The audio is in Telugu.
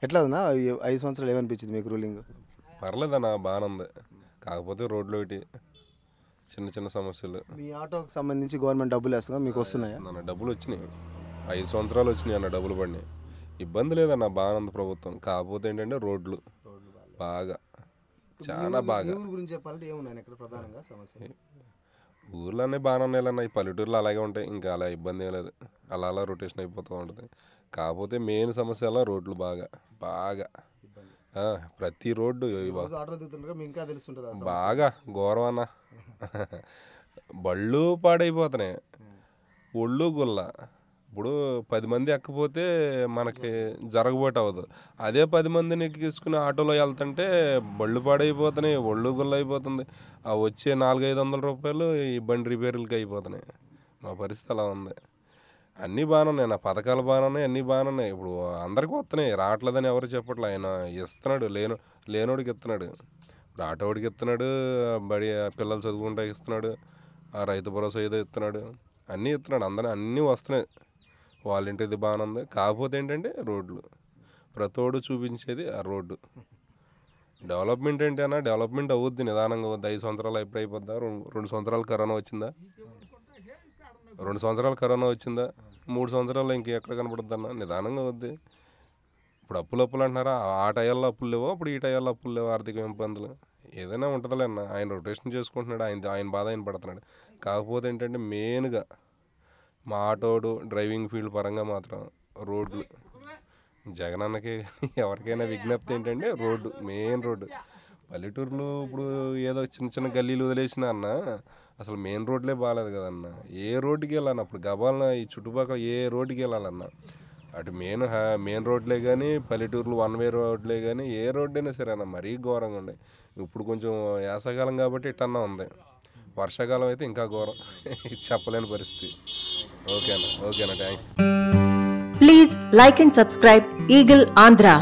ఎట్లా ఉందా 5 సంవత్సరాలు ఏమనిపించింది మీకు రూలింగ్? పర్లేదన్న బాగానే ఉంది. కాకపోతే రోడ్లు ఒకటి చిన్న చిన్న సమస్యలు. మీ ఆటోకి సంబంధించి గవర్నమెంట్ డబ్బులు వేస్తుందా, మీకు వస్తున్నాయా? అన్న డబ్బులు వచ్చినాయి, 5 సంవత్సరాలు వచ్చినాయి అన్న, డబ్బులు పడినాయి. ఇబ్బంది లేదన్న, బాగానే ఉంది ప్రభుత్వం. కాకపోతే ఏంటంటే రోడ్లు బాగా చాలా బాగా. ఊరు గురించి చెప్పాలంటే ఏమున్నాయి ఇక్కడ ప్రధానంగా సమస్య? ఊర్లోనే బాగానే ఉన్నాయన్న, ఈ పల్లెటూరులో అలాగే ఉంటాయి. ఇంకా అలా ఇబ్బంది ఏం లేదు, అలా అలా రొటేషన్ అయిపోతూ ఉంటుంది. కాకపోతే మెయిన్ సమస్య అలా రోడ్లు బాగా బాగా ప్రతి రోడ్డు ఇంకా తెలుస్తుంటుంది బాగా ఘోరం అన్న. బళ్ళు పాడైపోతున్నాయి, ఒళ్ళు గుల్ల. ఇప్పుడు 10 మంది ఎక్కపోతే మనకి జరగబోటు అవ్వదు. అదే 10 మందిని ఎక్కించుకుని ఆటోలో వెళ్తుంటే బళ్ళు పాడైపోతున్నాయి, ఒళ్ళు గుల్ల అయిపోతుంది. ఆ వచ్చే 400-500 రూపాయలు ఈ బండి రిపేర్లకి అయిపోతున్నాయి. మా పరిస్థితి అలా ఉంది. అన్నీ బాగానే ఉన్నాయి, నా పథకాలు బాగానే ఉన్నాయి, అన్నీ బాగానే ఉన్నాయి. ఇప్పుడు అందరికీ వస్తున్నాయి, రావట్లేదని ఎవరు చెప్పట్లే. ఆయన ఇస్తున్నాడు, లేనోడికి ఇస్తున్నాడు. ఇప్పుడు ఆటోడికి ఇస్తున్నాడు, బడి పిల్లలు చదువుకుంటా ఇస్తున్నాడు, ఆ రైతు భరోసా ఏదో ఇస్తున్నాడు, అన్నీ ఇస్తున్నాడు. అందరూ అన్నీ వస్తున్నాయి. వాలంటీర్ది బాగానే ఉంది. కాకపోతే ఏంటంటే రోడ్లు, ప్రతోడు చూపించేది ఆ రోడ్డు. డెవలప్మెంట్ ఏంటి అన్న, డెవలప్మెంట్ అవుద్ది, నిదానంగా అవుద్ది. 5 సంవత్సరాలు ఎప్పుడు అయిపోద్దా? 2 సంవత్సరాలు కరోనా వచ్చిందా? 2 సంవత్సరాలు కరోనా వచ్చిందా? 3 సంవత్సరాలు ఇంకెక్కడ కనపడుద్ది అన్న? నిదానంగా అవుద్ది. ఇప్పుడు అప్పులు అంటున్నారా? ఆ టైంలో అప్పులు లేవో, ఇప్పుడు ఈ టైంలో అప్పులు లేవో, ఆర్థిక ఇబ్బందులు ఏదైనా ఉంటుందిలే అన్న. ఆయన రొటేషన్ చేసుకుంటున్నాడు, ఆయన బాధ ఆయన పడుతున్నాడు. కాకపోతే ఏంటంటే మెయిన్గా మా ఆటోడు డ్రైవింగ్ ఫీల్డ్ పరంగా మాత్రం రోడ్లు, జగనన్నకి ఎవరికైనా విజ్ఞప్తి ఏంటంటే రోడ్డు, మెయిన్ రోడ్డు. పల్లెటూరులో ఇప్పుడు ఏదో చిన్న చిన్న గల్లీలు వదిలేసిన అన్న, అసలు మెయిన్ రోడ్లే బాగాలేదు కదన్న. ఏ రోడ్డుకి వెళ్ళాలన్న, ఇప్పుడు గబాలన ఈ చుట్టుపక్కల ఏ రోడ్డుకి వెళ్ళాలన్న, అటు మెయిన్ రోడ్లే కానీ, పల్లెటూరులో 1 వే రోడ్లే కానీ, ఏ రోడ్డు అయినా సరే అన్న మరీ ఘోరంగా ఉన్నాయి. ఇప్పుడు కొంచెం వేసవకాలం కాబట్టి ఇట్టన్నా ఉంది, వర్షాకాలం అయితే ఇంకా ఘోరం. చెప్పలేని పరిస్థితి. ఓకేనా, thanks. Please like and subscribe Eagle Andhra.